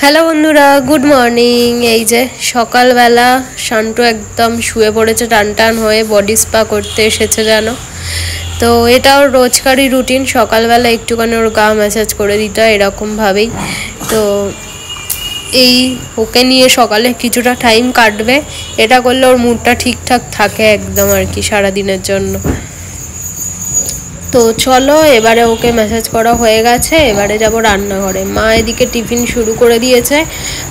Hello বন্ধুরা, good morning. এই যে সকালবেলা শান্টু একদম শুয়ে পড়েছে টান টান হয়ে, বডি স্পা করতে এসেছে জানো। তো এটা ওর রোজকারই রুটিন, সকালবেলা একটুখানি ওর গা ম্যাসাজ করে দিতে হয় এরকমভাবেই। তো এই ওকে নিয়ে সকালে কিছুটা টাইম কাটবে, এটা করলে ওর মুডটা ঠিকঠাক থাকে একদম আর কি সারাদিনের জন্য। তো চলো, এবারে ওকে ম্যাসাজ করা হয়ে গেছে, এবারে যাব রান্নাঘরে। মা এদিকে টিফিন শুরু করে দিয়েছে,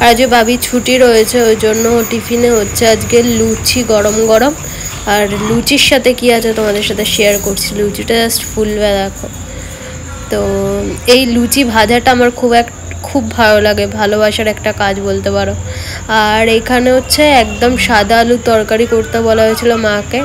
আর আজকে বাবির ছুটি রয়েছে, ওই জন্য টিফিনে হচ্ছে আজকে লুচি গরম গরম। আর লুচির সাথে কি আছে তোমাদের সাথে শেয়ার করছি, লুচিটা জাস্ট ফুলবে দেখো। তো এই লুচি ভাজাটা আমার খুব ভালো লাগে, ভালোবাসার একটা কাজ বলতে পারো। আর এখানে হচ্ছে একদম সাদা আলুর তরকারি করতে বলা হয়েছিল মাকে।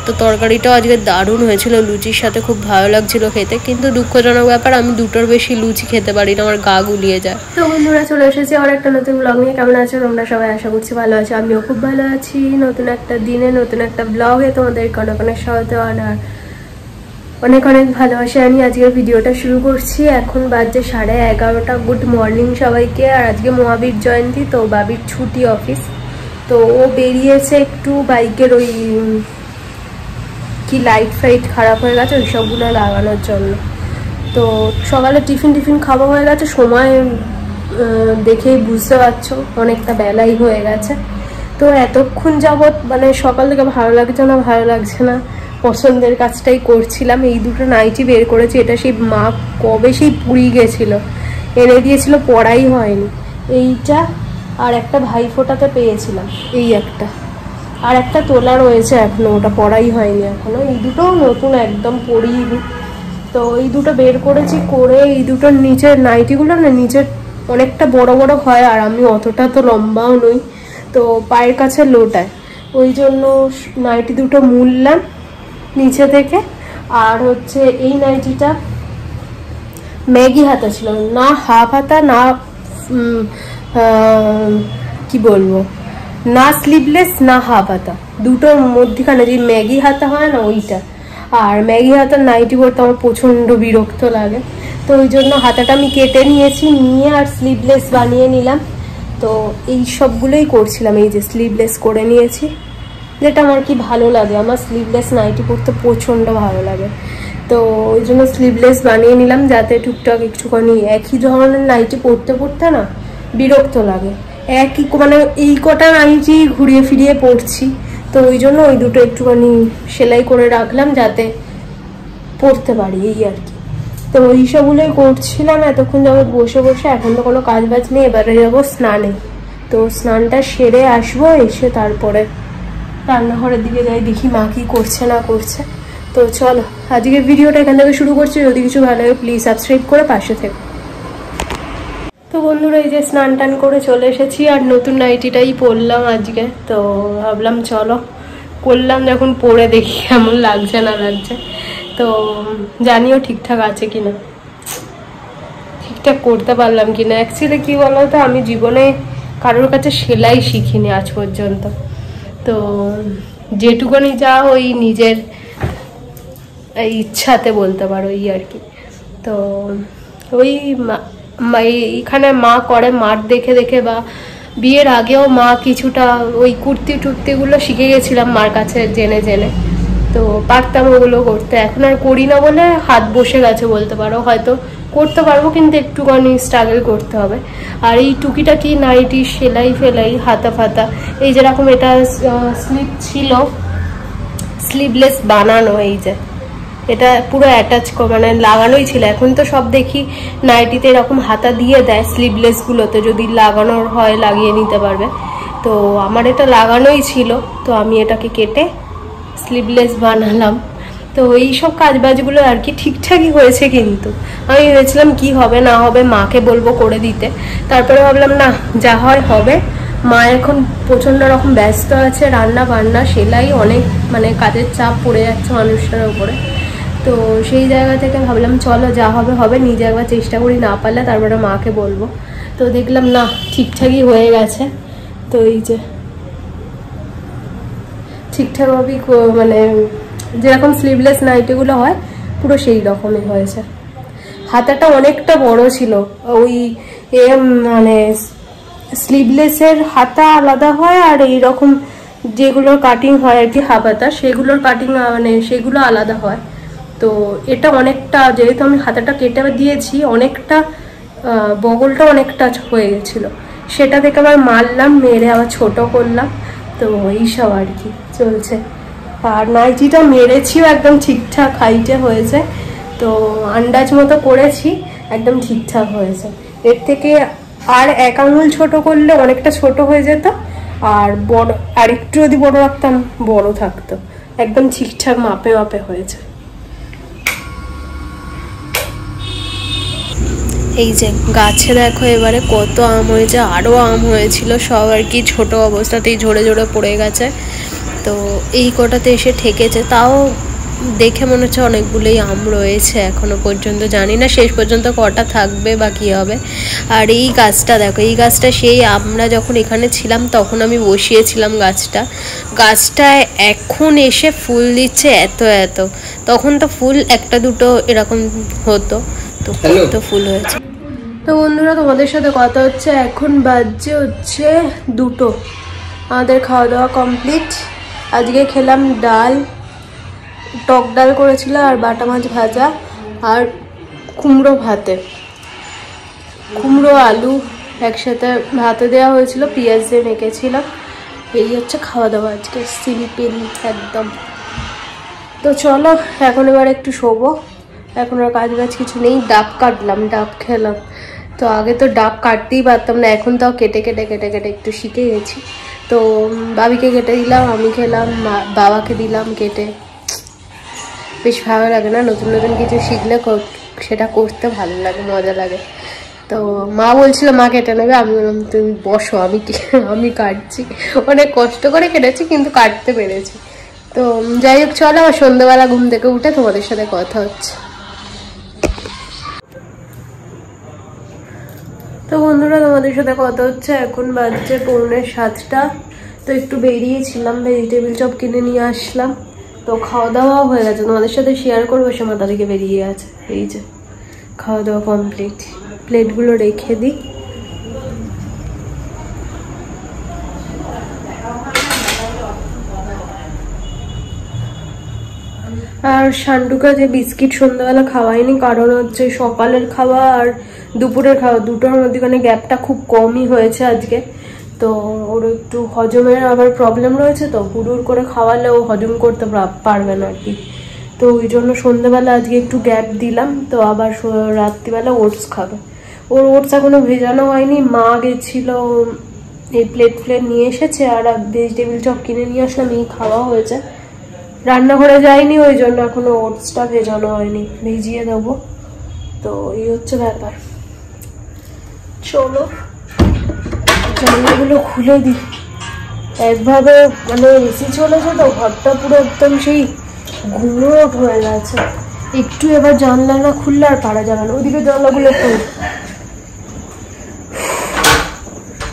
তো তরকারিটাও আজকে দারুণ হয়েছিল, লুচির সাথে খুব ভালো লাগছিল খেতে। কিন্তু দুঃখজনক ব্যাপার, আমি দুটোর বেশি লুচি খেতে পারি না, আমার গা গুলিয়ে যায়। তো বন্ধুরা, চলে এসেছি আর একটা নতুন ব্লগ নিয়ে। কেমন আছো তোমরা সবাই? আশা করছি ভালো আছো, আমিও খুব ভালো আছি। নতুন একটা দিনে নতুন একটা ব্লগে তোমাদের অনেক অনেক স্বাগত আর অনেক অনেক ভালোবাসা আমি আজকের ভিডিওটা শুরু করছি। এখন বাজে 11:30। গুড মর্নিং সবাইকে। আর আজকে মহাবীর জয়ন্তী, তো বাবির ছুটি অফিস, তো ও বেরিয়েছে একটু বাইকের ওই কি লাইট ফাইট খারাপ হয়ে গেছে ওই সবগুলো লাগানোর জন্য। তো সকালে টিফিন খাওয়া হয়ে গেছে, সময় দেখেই বুঝতে পারছো অনেকটা বেলাই হয়ে গেছে। তো এতক্ষণ যাবৎ মানে সকাল থেকে ভালো লাগছে না, পছন্দের কাজটাই করছিলাম। এই দুটো নাইটি বের করেছি, এটা সেই মা কবে সেই পুরী গেছিল এনে দিয়েছিল, পড়াই হয়নি। এইটা আর একটা ভাইফোঁটাতে পেয়েছিলাম, এই একটা আর একটা তোলা রয়েছে এখনো, ওটা পড়াই হয়নি এখনো। এই দুটো নতুন একদম পরিনি। তো এই দুটো বের করেছি, করে এই দুটোর নিচের নাইটিগুলো না নিচের অনেকটা বড় বড় হয়, আর আমি অতটা তো লম্বাও নই, তো পায়ের কাছে লোটায়, ওই জন্য নাইটি দুটো মুড়লাম নিচে থেকে। আর হচ্ছে এই নাইটিটা ম্যাগি হাতা ছিল, না হাফ হাতা, না কি বলবো, না স্লিভলেস না হাফ হাতা, দুটোর মধ্যখানে যে ম্যাগি হাতা হয় না ওইটা। আর ম্যাগি হাতার নাইটি পরতে আমার প্রচণ্ড বিরক্ত লাগে, তো ওই জন্য হাতাটা আমি কেটে নিয়ে আর স্লিভলেস বানিয়ে নিলাম। তো এই সবগুলোই করছিলাম, এই যে স্লিভলেস করে নিয়েছি, যেটা আমার কি ভালো লাগে, আমার স্লিভলেস নাইটি পরতে প্রচণ্ড ভালো লাগে। তো ওই জন্য স্লিভলেস বানিয়ে নিলাম, যাতে টুকটাক একটুখানি একই ধরনের নাইটি পরতে না বিরক্ত লাগে। একই মানে এই কটা নাইটি ঘুরিয়ে ফিরিয়ে পরছি, তো ওই জন্য ওই দুটো একটুখানি সেলাই করে রাখলাম যাতে পরতে পারি, এই আর কি। তো ওই সবগুলোই করছিলাম এতক্ষণ যাবত বসে বসে। এখন তো কোনো কাজ বাজ নেই, এবারে যাবো স্নানে। তো স্নানটা সেরে আসবো, এসে তারপরে রান্নাঘরের দিকে যাই, দেখি মা কি করছে না করছে। তো চলো আজকের ভিডিওটা এখান থেকে শুরু করছি। যদি কিছু ভালো লাগে প্লিজ সাবস্ক্রাইব করে পাশে থেকো। তো বন্ধুরা, এই যে স্নান টান করে চলে এসেছি, আর নতুন নাইটিটাই পরলাম আজকে। তো ভাবলাম চলো করলাম, যখন পরে দেখি কেমন লাগছে না লাগছে। তো জানিও ঠিকঠাক আছে কিনা, ঠিকঠাক করতে পারলাম কিনা। অ্যাকচুয়ালি কি বলতো, আমি জীবনে কারোর কাছে সেলাই শিখিনি আজ পর্যন্ত। তো যেটুকুনি যা ওই নিজের ইচ্ছাতে বলতে পারো, এই আর কি। তো ওই এখানে মা করে, মার দেখে দেখে, বা বিয়ের আগেও মা কিছুটা ওই কুর্তি টুর্তিগুলো শিখে গেছিলাম মার কাছে জেনে, তো পারতাম ওগুলো করতে। এখন আর করি না বলে হাত বসে গেছে বলতে পারো, হয়তো করতে পারবো কিন্তু একটুখানি স্ট্রাগল করতে হবে। আর এই টুকিটাকি নাইটি সেলাই ফেলাই হাতা ফাতা, এই যেরকম এটা স্লিভ ছিল, স্লিভলেস বানানো, এই যে এটা পুরো অ্যাটাচ মানে লাগানোই ছিল। এখন তো সব দেখি নাইটিতে এরকম হাতা দিয়ে দেয়, স্লিভলেসগুলোতে যদি লাগানোর হয় লাগিয়ে নিতে পারবে। তো আমার এটা লাগানোই ছিল, তো আমি এটাকে কেটে স্লিভলেস বানালাম। তো এইসব কাজবাজগুলো আর কি ঠিকঠাকই হয়েছে, কিন্তু আমি ভেবেছিলাম কি হবে না হবে, মাকে বলবো করে দিতে। তারপরে ভাবলাম না, যা হয় হবে। মা এখন প্রচণ্ড রকম ব্যস্ত আছে, রান্না বান্না সেলাই, অনেক মানে কাজের চাপ পড়ে যাচ্ছে মানুষটার উপরে। তো সেই জায়গা থেকে ভাবলাম চলো যা হবে হবে, নিজে একবার চেষ্টা করি, না পারলে তারপরে মাকে বলবো। তো দেখলাম না, ঠিকঠাকই হয়ে গেছে। তো এই যে ঠিকঠাকভাবেই মানে যেরকম স্লিভলেস নাইটিগুলো হয় পুরো সেই রকমই হয়েছে। হাতাটা অনেকটা বড় ছিল, ওই মানে স্লিভলেসের হাতা আলাদা হয় আর এইরকম যেগুলোর কাটিং হয় আর কি হাফ হাতা, সেগুলোর কাটিং মানে সেগুলো আলাদা হয়। তো এটা অনেকটা, যেহেতু আমি হাতাটা কেটে দিয়েছি, অনেকটা বগলটা অনেকটা হয়ে গেছিলো, সেটা থেকে আবার মারলাম, মেরে আবার ছোট করলাম। তো এইসব আর কি চলছে। আর নাইটিটা মেরেছিও একদম ঠিকঠাক হাইটে হয়েছে, তো আন্দাজ মতো করেছি, একদম ঠিকঠাক হয়েছে। এর থেকে আর 1 আঙুল ছোট করলে অনেকটা ছোট হয়ে যেত, আর বড় আর একটু যদি বড় রাখতাম বড় থাকতো। একদম ঠিকঠাক মাপে মাপে হয়েছে। এই যে গাছে দেখো এবারে কত আম হয়েছে, আরও আম হয়েছিল, সব আর কি ছোট অবস্থাতেই ঝরে ঝরে পড়ে গেছে। তো এই কটাতে এসে ঠেকেছে, তাও দেখে মনে হচ্ছে অনেকগুলোই আম রয়েছে এখনো পর্যন্ত। জানি না শেষ পর্যন্ত কটা থাকবে বা কী হবে। আর এই গাছটা দেখো, এই গাছটা সেই আমরা যখন এখানে ছিলাম তখন আমি বসিয়েছিলাম গাছটায় এখন এসে ফুল দিচ্ছে এত এত। তখন তো ফুল একটা দুটো এরকম হতো, তো কত ফুল হয়েছে। তো বন্ধুরা, তোমাদের সাথে কথা হচ্ছে, এখন বাজছে হচ্ছে 2টো। আমাদের খাওয়া দাওয়া কমপ্লিট। আজকে খেলাম ডাল, টক ডাল করেছিল, আর বাটা মাছ ভাজা, আর কুমড়ো ভাতে, কুমড়ো আলু একসাথে ভাতে দেওয়া হয়েছিল, পেঁয়াজ দিয়ে মেখেছিলাম। এই হচ্ছে খাওয়া দাওয়া আজকে, সিম্পল একদম। তো চলো এখন এবার একটু শোবো, এখন আর কাজ বাজ কিছু নেই। ডাব কাটলাম, ডাব খেলাম। তো আগে তো ডাব কাটতেই পারতাম না, এখন তাও কেটে কেটে কেটে কেটে একটু শিখে গেছি। তো বাবিকে কেটে দিলাম, আমি খেলাম, বাবাকে দিলাম কেটে। বেশ ভালো লাগে না, নতুন নতুন কিছু শিখলে সেটা করতে ভালো লাগে, মজা লাগে। তো মা বলছিল মা কেটে নেবে, আমি বললাম তুমি বসো, আমি কাটছি। অনেক কষ্ট করে কেটেছি কিন্তু কাটতে পেরেছি। তো যাই হোক, চলো আবার সন্ধ্যাবেলা ঘুম থেকে উঠে তোমাদের সাথে কথা হচ্ছে। তো বন্ধুরা, তোমাদের সাথে কথা হচ্ছে, এখন বাজছে 6:45। তো একটু বেরিয়েছিলাম, ভেজিটেবিল চপ কিনে নিয়ে আসলাম। তো খাওয়া দাওয়া হয়ে গেছে, তোমাদের সাথে শেয়ার করবো, সে মাথা থেকে বেরিয়ে গেছে। এই যে খাওয়া দাওয়া কমপ্লিট, প্লেটগুলো রেখে দিই। আর শান্টুকা যে বিস্কিট সন্ধ্যাবেলা খাওয়াইনি, কারণ হচ্ছে সকালের খাওয়া আর দুপুরের খাওয়া দুটোর মধ্যে গ্যাপটা খুব কমই হয়েছে আজকে। তো ওর একটু হজমের আবার প্রবলেম রয়েছে, তো হুড়ুর করে খাওয়ালে ও হজম করতে পারবে না আর কি। তো ওই জন্য সন্ধ্যাবেলা আজকে একটু গ্যাপ দিলাম। তো আবার রাত্রিবেলা ওটস খাবে। ওর ওটস এখনো ভেজানো হয়নি, মা গেছিল এই প্লেট নিয়ে এসেছে, আর ভেজিটেবিল চপ কিনে নিয়ে আসলাম, এই খাওয়া হয়েছে। রান্নাঘরে যাইনি, ওই জন্য এখনো ওটসটা ভেজানো হয়নি, ভিজিয়ে দেবো। তো এই হচ্ছে ব্যাপার। চলো জানলাগুলো খুলে দিই, একভাবে মানে এসি চলেছে তো ঘরটা পুরো একদম সেই ঘুমোট হয়ে গেছে। একটু এবার জানলা না খুললে আর পারা যাবে না। ওইদিকে জানলাগুলো খুল।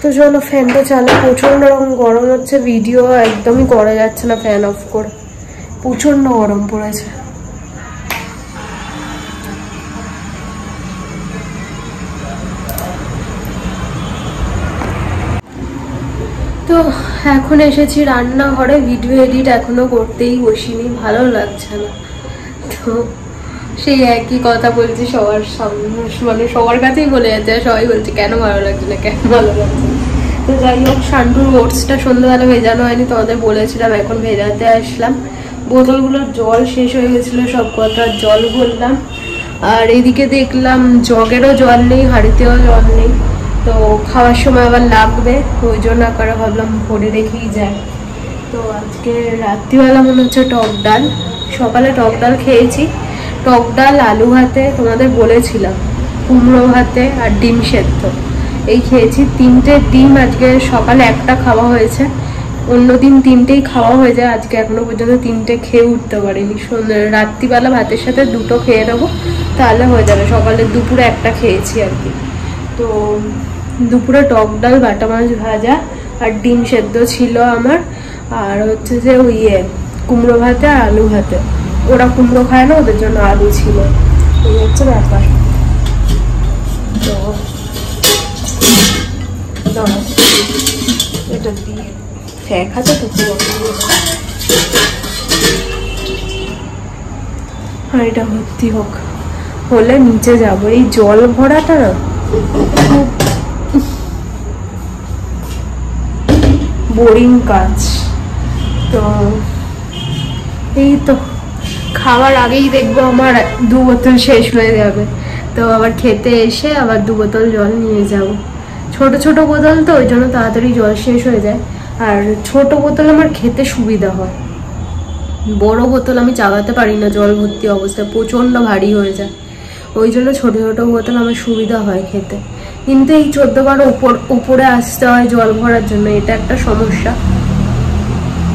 তো চলো ফ্যানটা চালা, প্রচন্ড রকম গরম হচ্ছে, ভিডিও একদমই করা যাচ্ছে না ফ্যান অফ করে, প্রচন্ড গরম পড়েছে। তো এখন এসেছি রান্নাঘরে, ভিডিও এডিট এখনো করতেই বসিনি, ভালো লাগছে না। তো সেই একই কথা বলছি সবার সামনে, মানে সবার কাছেই বলে যাচ্ছে, সবাই বলছে কেন ভালো লাগছে না, কেন ভালো লাগছে না। তো যাই হোক, শান্টুর ওটসটা সন্ধ্যাবেলা ভেজানো হয়নি, তোমাদের বলেছিলাম, এখন ভেজাতে আসলাম। বোতলগুলোর জল শেষ হয়ে গেছিলো, সব কটা জল ভরলাম। আর এদিকে দেখলাম জগেরও জল নেই, হাঁড়িতেও জল নেই। তো খাওয়ার সময় আবার লাগবে, ওই জন্য করে ভাবলাম ভরে রেখেই যায়। তো আজকে রাত্রিবেলা মনে হচ্ছে টক ডাল, সকালে টক ডাল খেয়েছি, টক ডাল আলু ভাতে তোমাদের বলেছিলাম, কুমড়ো ভাতে আর ডিম সেদ্ধ এই খেয়েছি। 3টে ডিম আজকে সকালে একটা খাওয়া হয়েছে, অন্যদিন 3টেই খাওয়া হয়ে যায়, আজকে এখনো পর্যন্ত 3টে খেয়ে উঠতে পারিনি। রাত্রিবেলা ভাতের সাথে 2টো খেয়ে নেবো, তাহলে হয়ে যাবে। সকালে দুপুরে একটা খেয়েছি আর কি। তো দুপুরে টক ডাল, বাটা মাছ ভাজা আর ডিম সেদ্ধ ছিল আমার, আর হচ্ছে যে ওই কুমড়ো ভাতে আর আলু ভাতে। ওরা কুমড়ো খায় না, ওদের জন্য আলু ছিল। এই হচ্ছে ব্যাপার। তো দাঁড়াও, এটা দিয়ে ফ্যাক আছে তো আর এটা ভর্তি হোক, হলে নিচে যাবো। এই জল ভরাটা না খুব বোরিং কাজ। তো এই তো খাওয়ার আগেই দেখবো আমার 2 বোতল শেষ হয়ে যাবে, তো আবার খেতে এসে আবার 2 বোতল জল নিয়ে যাব। ছোট ছোট বোতল তো ওই জন্য তাড়াতাড়ি জল শেষ হয়ে যায়, আর ছোট বোতল আমার খেতে সুবিধা হয়। বড় বোতল আমি চাগাতে পারি না জল ভর্তি অবস্থায়, প্রচন্ড ভারী হয়ে যায়। ওই জন্য ছোট ছোট বোতল আমার সুবিধা হয় খেতে। কিন্তু এই 14 বার উপরে আসতে হয় জল ভরার জন্য, এটা একটা সমস্যা।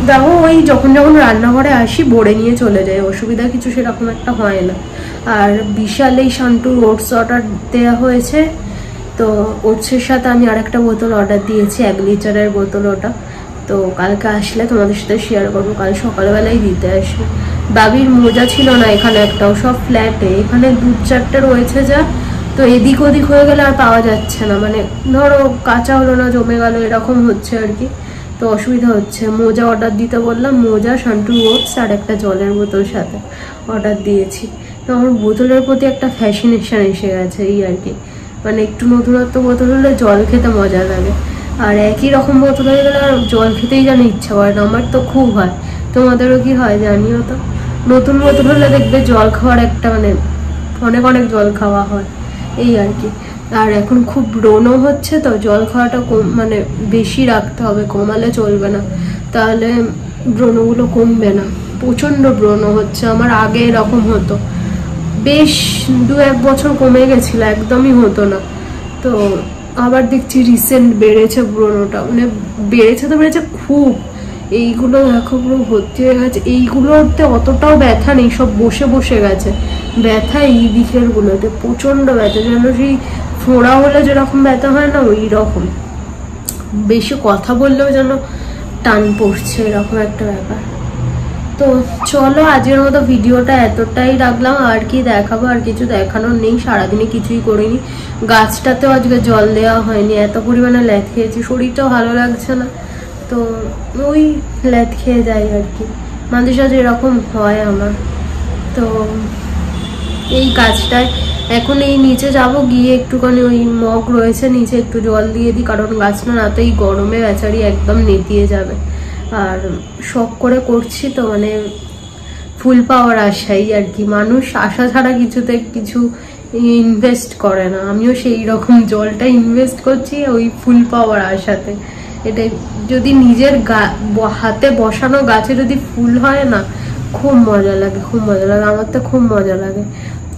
দেখো ওই যখন যখন রান্নাঘরে আসি ভরে নিয়ে চলে যায়, অসুবিধা কিছু সেরকম একটা হয় না। আর বিশাল এই শান্তুর ওটস অর্ডার দেওয়া হয়েছে, তো ওটসের সাথে আমি আর একটা বোতল অর্ডার দিয়েছি, 1 লিটারের বোতল ওটা। তো কালকে আসলে তোমাদের সাথে শেয়ার করবো, কাল সকালবেলায় দিতে আসবে। বাবির মোজা ছিল না এখানে একটাও, সব ফ্ল্যাটে। এখানে 2-4টে রয়েছে যা, তো এদিক ওদিক হয়ে গেলে আর পাওয়া যাচ্ছে না, মানে ধরো কাঁচা হলো না, জমে গেল, এরকম হচ্ছে আর কি। তো অসুবিধা হচ্ছে। মোজা অর্ডার দিতে বললাম, মোজা, শান্টুর ওটস আর একটা জলের বোতল সাথে অর্ডার দিয়েছি। তো আমার বোতলের প্রতি একটা ফ্যাসিনেশন এসে গেছে এই আর কি, মানে একটু নতুনত্ব বোতল হলে জল খেতে মজা লাগে, আর একই রকম বোতল হয়ে গেলে আর জল খেতেই যেন ইচ্ছা করে না। আমার তো খুব হয়, তোমাদেরও কি হয় জানিও তো। নতুন বোতল হলে দেখবে জল খাওয়ার একটা মানে অনেক অনেক জল খাওয়া হয় এই আর কি। আর এখন খুব ব্রণ হচ্ছে, তো জল খাওয়াটা মানে বেশি রাখতে হবে, কমালে চলবে না, তাহলে ব্রণগুলো কমবে না। প্রচন্ড ব্রণ হচ্ছে আমার, আগে এরকম হতো, বেশ 2-1 বছর কমে গেছিল, একদমই হতো না। তো আবার দেখছি রিসেন্ট বেড়েছে ব্রণটা, মানে বেড়েছে তো বেড়েছে খুব। এইগুলো দেখো পুরো ভর্তি হয়ে গেছে, এইগুলোতে অতটাও ব্যথা নেই, সব বসে বসে গেছে ব্যথা। এই দিকের গুলোতে প্রচন্ড ব্যথা, যেন সেই ফোঁড়া হলে যেরকম ব্যথা হয় না ওই রকম। বেশি কথা বললেও যেন টান পড়ছে, এরকম একটা ব্যাপার। তো চলো আজকের মতো ভিডিওটা এতটাই রাখলাম, আর কি দেখাবো, আর কিছু দেখানোর নেই। সারাদিনে কিছুই করিনি, গাছটাতেও আজকে জল দেওয়া হয়নি, এত পরিমাণে ল্যাথ খেয়েছি, শরীরটাও ভালো লাগছে না, তো ওই ল্যাথ খেয়ে যাই আর কি, মাঝে সাঝে এরকম হয় আমার। তো এই গাছটায় এখন এই নিচে যাব, গিয়ে একটুখানি ওই মগ রয়েছে নিচে একটু জল দিয়ে দিই, কারণ গাছটা না তো এই গরমে বেচারি একদম নেতিয়ে যাবে। আর শখ করে করছি তো, মানে ফুল পাওয়ার আশাই আর কি, মানুষ আশা ছাড়া কিছুতে কিছু ইনভেস্ট করে না, আমিও সেই রকম জলটা ইনভেস্ট করছি ওই ফুল পাওয়ার আশাতে। এটাই, যদি নিজের হাতে বসানো গাছে যদি ফুল হয় না, খুব মজা লাগে, খুব মজা লাগে, আমার তো খুব মজা লাগে।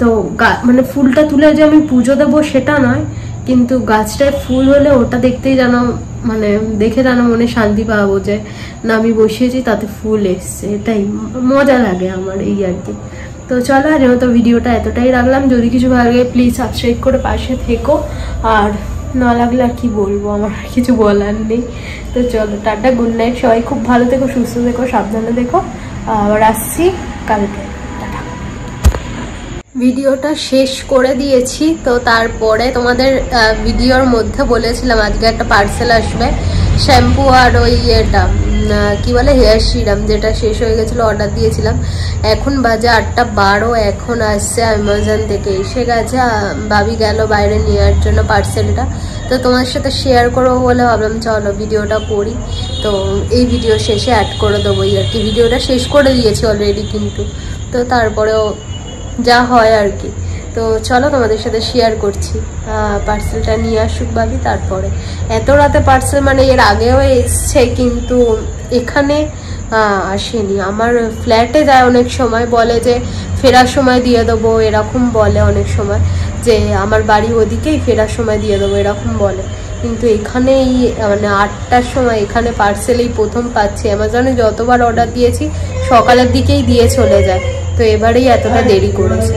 তো মানে ফুলটা তুলে যে আমি পুজো দেবো সেটা নয়, কিন্তু গাছটায় ফুল হলে ওটা দেখতেই যেন মানে দেখে যেন মনে শান্তি পাবো যে না আমি বসিয়েছি তাতে ফুল এসছে, এটাই মজা লাগে আমার এই আর কি। তো চলো আজ মতো ভিডিওটা এতটাই রাখলাম, যদি কিছু ভালো লাগে প্লিজ সাবস্ক্রাইব করে পাশে থেকো, আর না লাগলে আর কি বলবো, আমার আর কিছু বলার নেই। তো চলো টাটা, গুড নাইট, সবাই খুব ভালো থেকো, সুস্থ থেকো, সাবধানে দেখো, আবার আসছি কালকে। ভিডিওটা শেষ করে দিয়েছি, তো তারপরে তোমাদের ভিডিওর মধ্যে বলেছিলাম আজকে একটা পার্সেল আসবে, শ্যাম্পু আর ওই এটা কি বলে হেয়ার সিরাম, যেটা শেষ হয়ে গেছিলো, অর্ডার দিয়েছিলাম। এখন বাজে 8:12, এখন আসছে অ্যামাজন থেকে, এসে গেছে। ভাবি গেল বাইরে নেওয়ার জন্য পার্সেলটা, তো তোমার সাথে শেয়ার করবো বলে ভাবলাম চলো ভিডিওটা করি। তো এই ভিডিও শেষে অ্যাড করে দেবো আর কি, ভিডিওটা শেষ করে দিয়েছি অলরেডি কিন্তু, তো তারপরেও যা হয় আর কি। তো চলো তোমাদের সাথে শেয়ার করছি, পার্সেলটা নিয়ে আসুক ভাবি। তারপরে এত রাতে পার্সেল, মানে এর আগেও এসছে কিন্তু এখানে আসেনি। আমার ফ্ল্যাটে যায় অনেক সময়, বলে যে ফেরার সময় দিয়ে দেবো, এরকম বলে অনেক সময়, যে আমার বাড়ি ওদিকেই ফেরার সময় দিয়ে দেবো এরকম বলে, কিন্তু এখানেই মানে 8টার সময় এখানে পার্সেলেই প্রথম পাচ্ছি। অ্যামাজনে যতবার অর্ডার দিয়েছি সকালের দিকেই দিয়ে চলে যায়, তো এবারেই এতটা দেরি করেছে।